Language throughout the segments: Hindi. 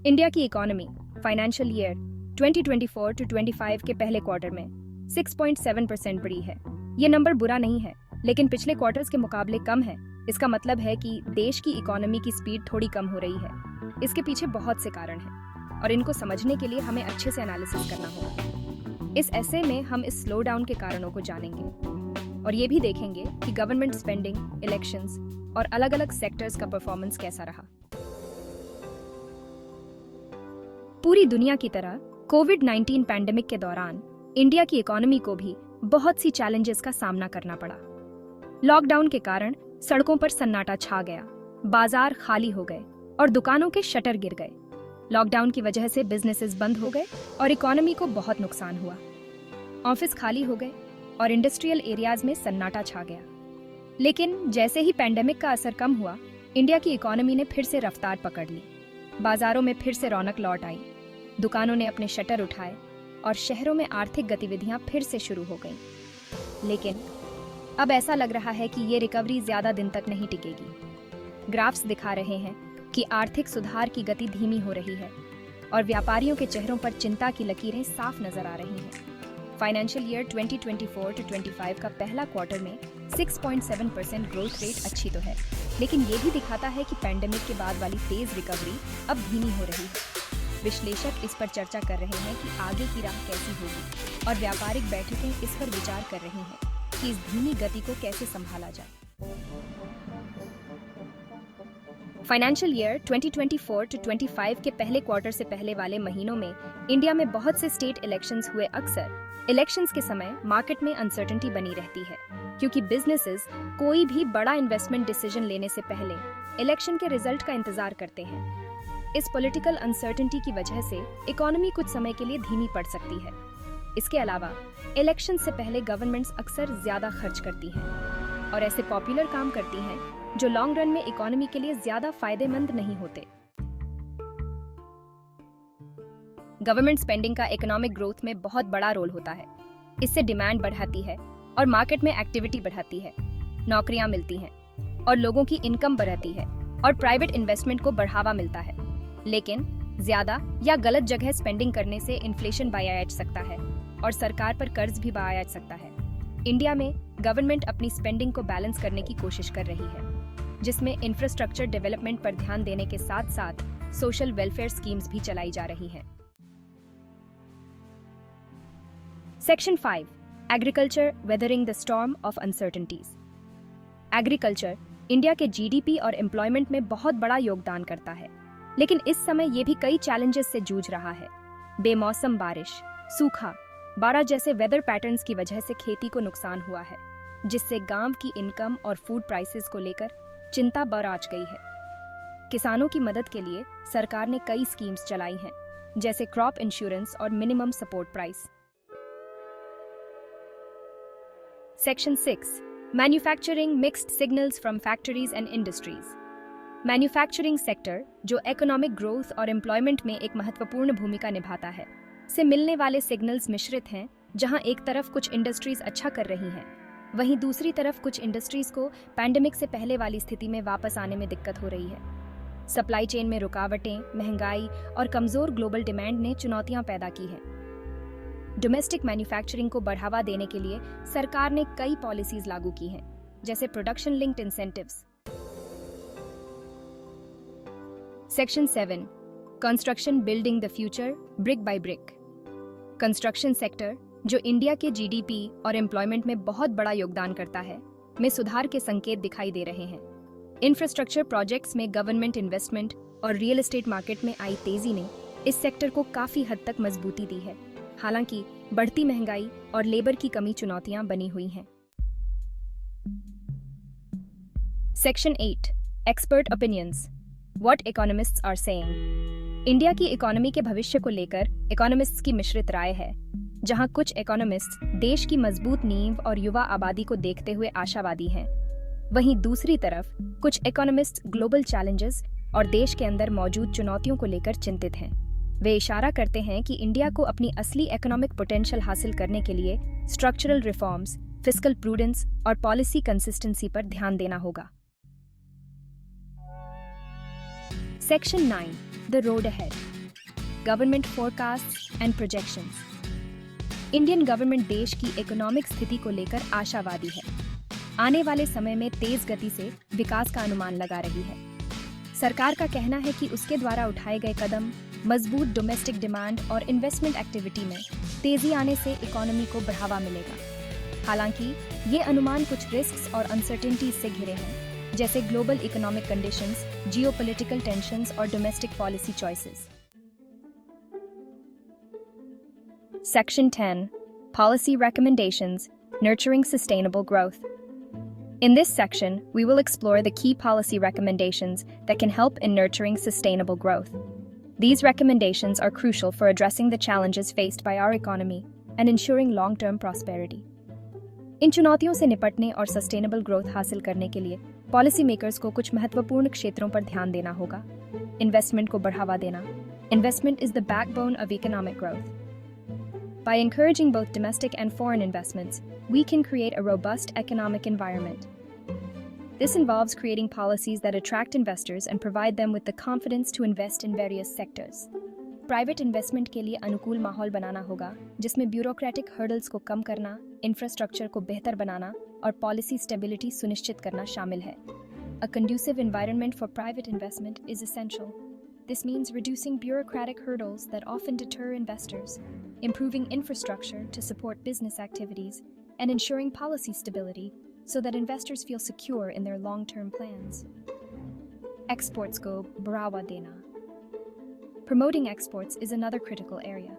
इंडिया की इकोनॉमी फाइनेंशियल ईयर 2024 टू 25 के पहले क्वार्टर में 6.7% बढ़ी है। ये नंबर बुरा नहीं है, लेकिन पिछले क्वार्टर्स के मुकाबले कम है। इसका मतलब है कि देश की इकोनॉमी की स्पीड थोड़ी कम हो रही है। इसके पीछे बहुत से कारण हैं और इनको समझने के लिए हमें अच्छे से एनालिसिस करना होगा। इस ऐसे में हम इस स्लो डाउन के कारणों को जानेंगे और ये भी देखेंगे कि गवर्नमेंट स्पेंडिंग, इलेक्शंस और अलग-अलग सेक्टर्स का परफॉर्मेंस कैसा रहा। पूरी दुनिया की तरह कोविड-19 पैंडेमिक के दौरान इंडिया की इकोनॉमी को भी बहुत सी चैलेंजेस का सामना करना पड़ा। लॉकडाउन के कारण सड़कों पर सन्नाटा छा गया, बाजार खाली हो गए और दुकानों के शटर गिर गए। लॉकडाउन की वजह से बिजनेसेस बंद हो गए और इकोनॉमी को बहुत नुकसान हुआ। ऑफिस खाली हो गए और इंडस्ट्रियल एरियाज में सन्नाटा छा गया। लेकिन जैसे ही पैंडेमिक का असर कम हुआ, इंडिया की इकोनॉमी ने फिर से रफ्तार पकड़ ली। बाजारों में फिर से रौनक लौट आई, दुकानों ने अपने शटर उठाए और शहरों में आर्थिक गतिविधियां फिर से शुरू हो गईं। लेकिन अब ऐसा लग रहा है कि ये रिकवरी ज्यादा दिन तक नहीं टिकेगी। ग्राफ्स दिखा रहे हैं कि आर्थिक सुधार की गति धीमी हो रही है और व्यापारियों के चेहरों पर चिंता की लकीरें साफ नजर आ रही हैं। फाइनेंशियल ईयर 2024 टू 25 का पहला क्वार्टर में 6.7% ग्रोथ रेट अच्छी तो है, लेकिन ये भी दिखाता है कि पैंडेमिक के बाद वाली तेज रिकवरी अब धीमी हो रही है। विश्लेषक इस पर चर्चा कर रहे हैं कि आगे की राह कैसी होगी और व्यापारिक बैठकें इस पर विचार कर रही हैं कि इस धीमी गति को कैसे संभाला जाए। फाइनेंशियल ईयर 2024 टू 25 के पहले क्वार्टर से पहले वाले महीनों में इंडिया में बहुत से स्टेट इलेक्शंस हुए। अक्सर इलेक्शंस के समय मार्केट में अनसर्टेनिटी बनी रहती है, क्योंकि बिजनेसेस कोई भी बड़ा इन्वेस्टमेंट डिसीजन लेने से पहले इलेक्शन के रिजल्ट का इंतजार करते हैं। इस पॉलिटिकल अनसर्टेनिटी की वजह से इकोनॉमी कुछ समय के लिए धीमी पड़ सकती है। इसके अलावा इलेक्शन से पहले गवर्नमेंट्स अक्सर ज्यादा खर्च करती हैं और ऐसे पॉपुलर काम करती हैं जो लॉन्ग रन में इकोनॉमी के लिए ज्यादा फायदेमंद नहीं होते। गवर्नमेंट स्पेंडिंग का इकोनॉमिक ग्रोथ में बहुत बड़ा रोल होता है। इससे डिमांड बढ़ाती है और मार्केट में एक्टिविटी बढ़ाती है, नौकरियां मिलती हैं और लोगों की इनकम बढ़ती है और प्राइवेट इन्वेस्टमेंट को बढ़ावा मिलता है। लेकिन ज्यादा या गलत जगह स्पेंडिंग करने से इन्फ्लेशन बढ़ा सकता है और सरकार पर कर्ज भी बढ़ा सकता है। इंडिया में गवर्नमेंट अपनी स्पेंडिंग को बैलेंस करने की कोशिश कर रही है, जिसमें इंफ्रास्ट्रक्चर डेवलपमेंट पर ध्यान देने के साथ साथ सोशल वेलफेयर स्कीम्स भी चलाई जा रही हैं। Section 5 agriculture weathering the storm of uncertainties. Agriculture India के जीडीपी और एम्प्लॉयमेंट में बहुत बड़ा योगदान करता है, लेकिन इस समय ये भी कई चैलेंजेस से जूझ रहा है। बेमौसम बारिश, सूखा, बाढ़ जैसे वेदर पैटर्न्स की वजह से खेती को नुकसान हुआ है, जिससे गांव की इनकम और फूड प्राइसेस को लेकर चिंता बढ़ गई है। किसानों की मदद के लिए सरकार ने कई स्कीम्स चलाई हैं, जैसे क्रॉप इंश्योरेंस और minimum support price. Section 6 manufacturing mixed signals from factories and industries. Manufacturing sector, जो इकोनॉमिक ग्रोथ और एम्प्लॉयमेंट में एक महत्वपूर्ण भूमिका निभाता है, से मिलने वाले सिग्नल्स मिश्रित हैं, जहां एक तरफ कुछ इंडस्ट्रीज अच्छा कर रही हैं, वहीं दूसरी तरफ कुछ इंडस्ट्रीज को पैंडेमिक से पहले वाली स्थिति में वापस आने में दिक्कत हो रही है। सप्लाई चेन में रुकावटें, महंगाई और कमजोर ग्लोबल डिमांड ने चुनौतियां पैदा की हैं। डोमेस्टिक मैन्युफैक्चरिंग को बढ़ावा देने के लिए सरकार ने कई पॉलिसीज लागू की हैं, जैसे production linked incentives. Section 7 construction building the future brick by brick. Construction sector, जो इंडिया के जीडीपी और एम्प्लॉयमेंट में बहुत बड़ा योगदान करता है, में सुधार के संकेत दिखाई दे रहे हैं। इंफ्रास्ट्रक्चर प्रोजेक्ट्स में गवर्नमेंट इन्वेस्टमेंट और रियल एस्टेट मार्केट में आई तेजी ने इस सेक्टर को काफी हद तक मजबूती दी है। हालांकि बढ़ती महंगाई और लेबर की कमी चुनौतियां बनी हुई हैं। Section 8 expert opinions, what economists are saying. India की इकोनॉमी के भविष्य को लेकर इकोनॉमिस्ट्स की मिश्रित राय है, जहां कुछ इकोनॉमिस्ट्स देश की मजबूत नींव और युवा आबादी को देखते हुए आशावादी हैं, वहीं दूसरी तरफ कुछ इकोनॉमिस्ट्स ग्लोबल चैलेंजेस और देश के अंदर मौजूद चुनौतियों को लेकर चिंतित हैं। वे इशारा करते हैं कि इंडिया को अपनी असली इकोनॉमिक पोटेंशियल हासिल करने के लिए स्ट्रक्चरल रिफॉर्म्स, फिस्कल प्रूडेंस और पॉलिसी कंसिस्टेंसी पर ध्यान देना होगा। Section 9 the road ahead. government forecasts and projections. Indian government देश की इकोनॉमिक स्थिति को लेकर आशावादी है। आने वाले समय में तेज गति से विकास का अनुमान लगा रही है। सरकार का कहना है कि उसके द्वारा उठाए गए कदम मजबूत डोमेस्टिक डिमांड और इन्वेस्टमेंट एक्टिविटी में तेजी आने से इकोनॉमी को बढ़ावा मिलेगा। हालांकि ये अनुमान कुछ रिस्क्स और अनसर्टेनिटीज से घिरे हैं, जैसे global economic conditions, geopolitical tensions और domestic policy choices. Section 10. Policy Recommendations, Nurturing Sustainable Growth. In this section, we will explore the key policy recommendations that can help in nurturing sustainable growth. These recommendations are crucial for addressing the challenges faced by our economy and ensuring long-term prosperity. इन चुनौतियों से निपटने और सस्टेनेबल ग्रोथ हासिल करने के लिए पॉलिसी मेकर्स को कुछ महत्वपूर्ण क्षेत्रों पर ध्यान देना होगा। इन्वेस्टमेंट को बढ़ावा देना। Investment is the backbone of economic growth. By encouraging both domestic and foreign investments, we can create a robust economic environment. This involves creating policies that attract investors and provide them with the confidence to invest in various sectors. Private investment के लिए अनुकूल माहौल बनाना होगा, जिसमें bureaucratic hurdles को कम करना, infrastructure को बेहतर बनाना और policy stability सुनिश्चित करना शामिल है. A conducive environment for private investment is essential. This means reducing bureaucratic hurdles that often deter investors, improving infrastructure to support business activities, and ensuring policy stability so that investors feel secure in their long-term plans. Exports को बढ़ावा देना. Promoting exports is another critical area.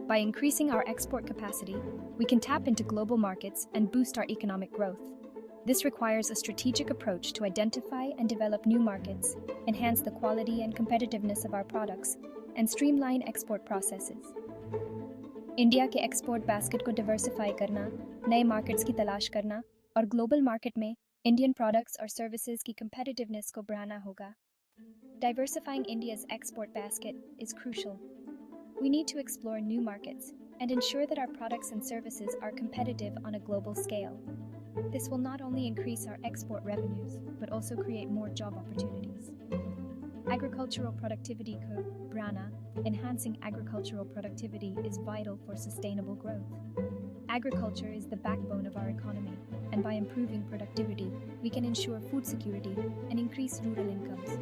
By increasing our export capacity, we can tap into global markets and boost our economic growth. This requires a strategic approach to identify and develop new markets, enhance the quality and competitiveness of our products, and streamline export processes. India के एक्सपोर्ट बास्केट को डिवर्सिफाई करना, नए मार्केट्स की तलाश करना और ग्लोबल मार्केट में इंडियन प्रोडक्ट्स और सर्विसेज की competitiveness को बढ़ाना होगा. Diversifying India's export basket is crucial. We need to explore new markets and ensure that our products and services are competitive on a global scale. This will not only increase our export revenues, but also create more job opportunities. Agricultural productivity को बढ़ाना. Enhancing agricultural productivity is vital for sustainable growth. Agriculture is the backbone of our economy, and by improving productivity, we can ensure food security and increase rural incomes.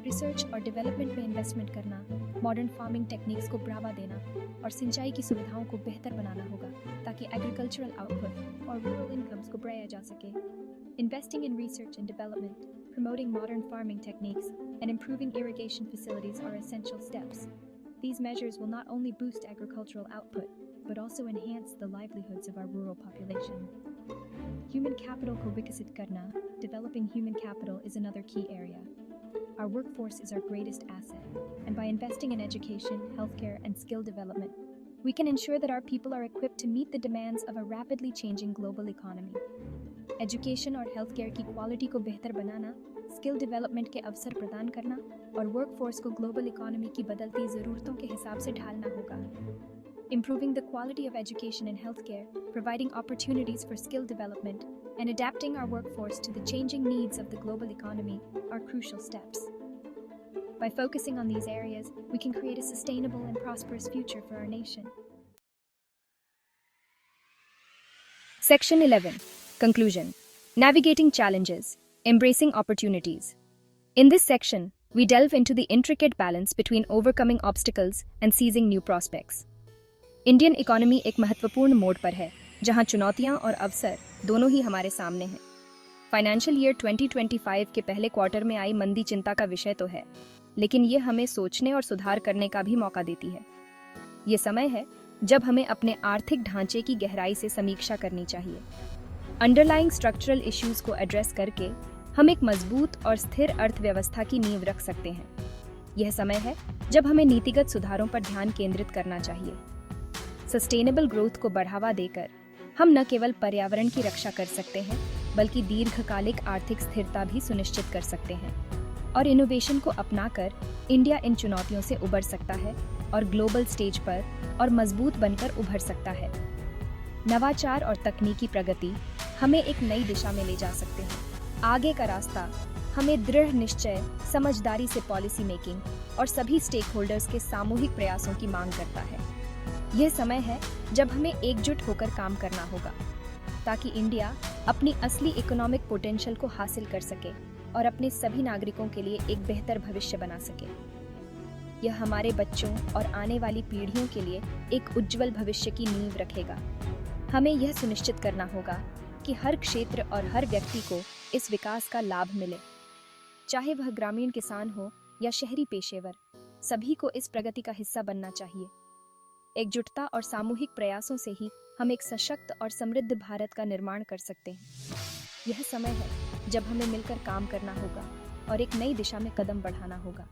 Research और development में investment करना, modern farming techniques को बढ़ावा देना और सिंचाई की सुविधाओं को बेहतर बनाना होगा ताकि agricultural output और rural incomes को बढ़ाया जा सके. Investing in research and development, promoting modern farming techniques, and improving irrigation facilities are essential steps. These measures will not only boost agricultural output, but also enhance the livelihoods of our rural population. Human capital को विकसित करना. Developing human capital is another key area. Our workforce is our greatest asset, and by investing in education, healthcare, and skill development, we can ensure that our people are equipped to meet the demands of a rapidly changing global economy. Education और healthcare की quality को बेहतर बनाना, skill development के अवसर प्रदान करना और workforce को global economy की बदलती ज़रूरतों के हिसाब से ढालना होगा. Improving the quality of education and healthcare, providing opportunities for skill development, and adapting our workforce to the changing needs of the global economy are crucial steps. By focusing on these areas, we can create a sustainable and prosperous future for our nation. Section 11. Conclusion. Navigating Challenges, Embracing Opportunities. In this section, we delve into the intricate balance between overcoming obstacles and seizing new prospects. Indian economy एक महत्वपूर्ण मोड़ पर है, जहां चुनौतियां और अवसर दोनों ही हमारे सामने हैं. फाइनेंशियल ईयर 2025 के पहले क्वार्टर में आई मंदी चिंता का विषय तो है, लेकिन ये हमें सोचने और सुधार करने का भी मौका देती है. ये समय है जब हमें अपने आर्थिक ढांचे की गहराई से समीक्षा करनी चाहिए. अंडरलाइंग स्ट्रक्चरल इश्यूज को एड्रेस करके हम एक मजबूत और स्थिर अर्थव्यवस्था की नींव रख सकते हैं. यह समय है जब हमें नीतिगत सुधारों पर ध्यान केंद्रित करना चाहिए. सस्टेनेबल ग्रोथ को बढ़ावा देकर हम न केवल पर्यावरण की रक्षा कर सकते हैं, बल्कि दीर्घकालिक आर्थिक स्थिरता भी सुनिश्चित कर सकते हैं. और इनोवेशन को अपनाकर इंडिया इन चुनौतियों से उबर सकता है और ग्लोबल स्टेज पर और मजबूत बनकर उभर सकता है. नवाचार और तकनीकी प्रगति हमें एक नई दिशा में ले जा सकते हैं. आगे का रास्ता हमें दृढ़ निश्चय, समझदारी से पॉलिसी मेकिंग और सभी स्टेक होल्डर्स के सामूहिक प्रयासों की मांग करता है। यह समय है जब हमें एकजुट होकर काम करना होगा ताकि इंडिया अपनी असली इकोनॉमिक पोटेंशियल को हासिल कर सके और अपने सभी नागरिकों के लिए एक बेहतर भविष्य बना सके। यह हमारे बच्चों और आने वाली पीढ़ियों के लिए एक उज्जवल भविष्य की नींव रखेगा। हमें यह सुनिश्चित करना होगा कि हर क्षेत्र और हर व्यक्ति को इस विकास का लाभ मिले, चाहे वह ग्रामीण किसान हो या शहरी पेशेवर, सभी को इस प्रगति का हिस्सा बनना चाहिए। एकजुटता और सामूहिक प्रयासों से ही हम एक सशक्त और समृद्ध भारत का निर्माण कर सकते हैं। यह समय है जब हमें मिलकर काम करना होगा और एक नई दिशा में कदम बढ़ाना होगा।